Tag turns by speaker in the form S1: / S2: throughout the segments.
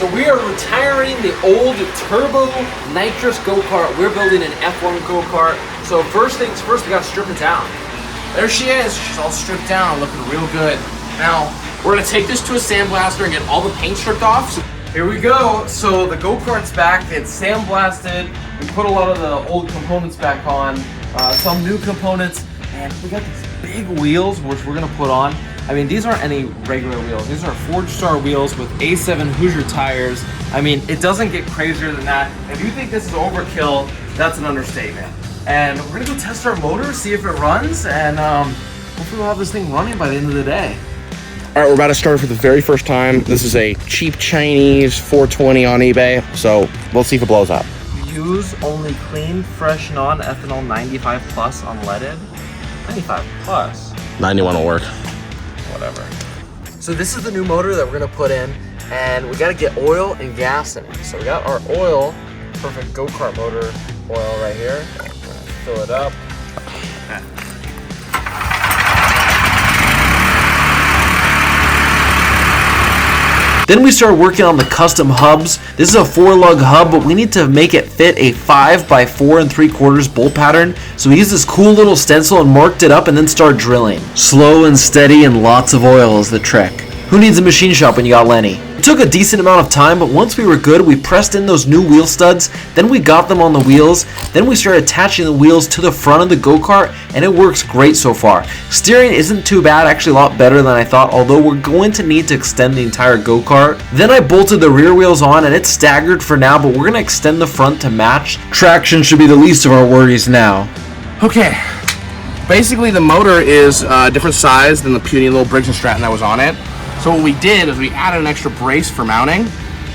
S1: So we are retiring the old turbo nitrous go-kart. We're building an F1 go-kart. So first things first, we gotta strip it down. There she is. She's all stripped down, looking real good. Now, we're gonna take this to a sandblaster and get all the paint stripped off. So here we go. So the go-kart's back. It's sandblasted. We put a lot of the old components back on, some new components, and we got these big wheels which we're gonna put on. I mean, these aren't any regular wheels. These are Forge Star wheels with A7 Hoosier tires. I mean, it doesn't get crazier than that. If you think this is overkill, that's an understatement. And we're gonna go test our motor, see if it runs, and hopefully we'll have this thing running by the end of the day.
S2: All right, we're about to start for the very first time. This is a cheap Chinese 420 on eBay, so we'll see if it blows up.
S1: Use only clean, fresh, non-ethanol 95 plus unleaded. 95 plus.
S2: 91 will work.
S1: Whatever. So this is the new motor that we're gonna put in, and we gotta get oil and gas in it. So we got our oil, perfect go-kart motor oil right here. We're gonna fill it up. Then we started working on the custom hubs. This is a 4-lug hub, but we need to make it fit a 5 by 4 3/4 bolt pattern. So we used this cool little stencil and marked it up and then started drilling. Slow and steady and lots of oil is the trick. Who needs a machine shop when you got Lenny? It took a decent amount of time, but once we were good, we pressed in those new wheel studs, then we got them on the wheels, then we started attaching the wheels to the front of the go-kart, and it works great so far. Steering isn't too bad, actually a lot better than I thought, although we're going to need to extend the entire go-kart. Then I bolted the rear wheels on, and it's staggered for now, but we're going to extend the front to match. Traction should be the least of our worries now.
S2: Okay, basically the motor is a different size than the puny little Briggs & Stratton that was on it. So what we did is we added an extra brace for mounting,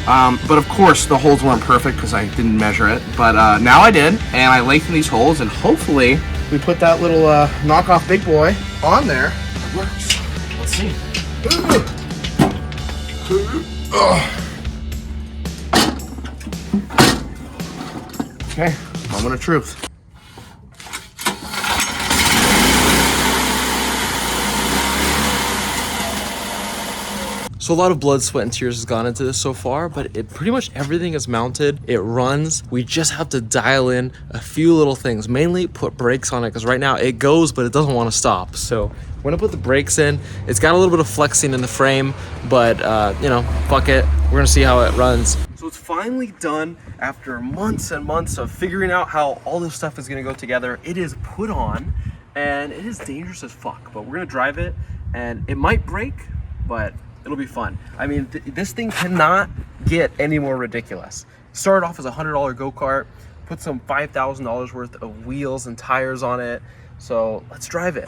S2: but of course the holes weren't perfect because I didn't measure it, but now I did, and I lengthened these holes, and hopefully we put that little knockoff big boy on there. It works. Let's see. Okay, moment of truth.
S1: So a lot of blood, sweat, and tears has gone into this so far, but pretty much everything is mounted. It runs. We just have to dial in a few little things, mainly put brakes on it, because right now it goes, but it doesn't want to stop. So we're gonna put the brakes in. It's got a little bit of flexing in the frame, but you know, fuck it. We're gonna see how it runs. So it's finally done after months and months of figuring out how all this stuff is gonna go together. It is put on, and it is dangerous as fuck, but we're gonna drive it, and it might break, but it'll be fun. I mean, this thing cannot get any more ridiculous. Started off as a $100 go-kart, put some $5,000 worth of wheels and tires on it. So let's drive it.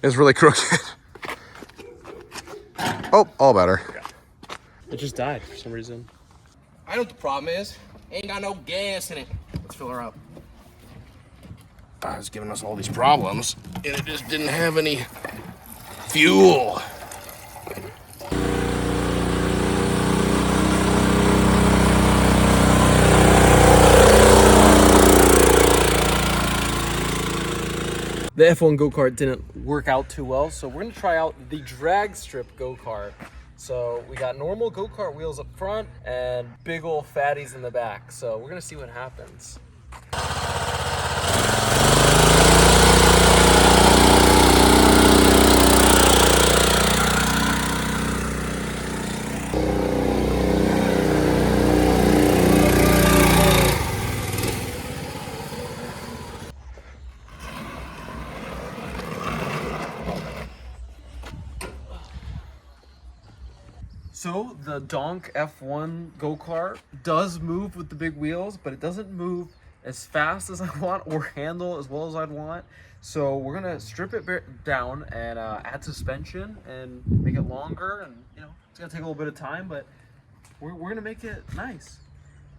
S2: It's really crooked. Oh, all better.
S1: It just died for some reason.
S2: I know what the problem is. Ain't got no gas in it. Let's fill her up. It's giving us all these problems, and it just didn't have any fuel.
S1: The F1 go-kart didn't work out too well, so we're gonna try out the drag strip go-kart. So we got normal go-kart wheels up front and big old fatties in the back. So we're gonna see what happens. So the Donk F1 go-kart does move with the big wheels, but it doesn't move as fast as I want or handle as well as I'd want. So we're gonna strip it down and add suspension and make it longer, and you know, it's gonna take a little bit of time, but we're gonna make it nice.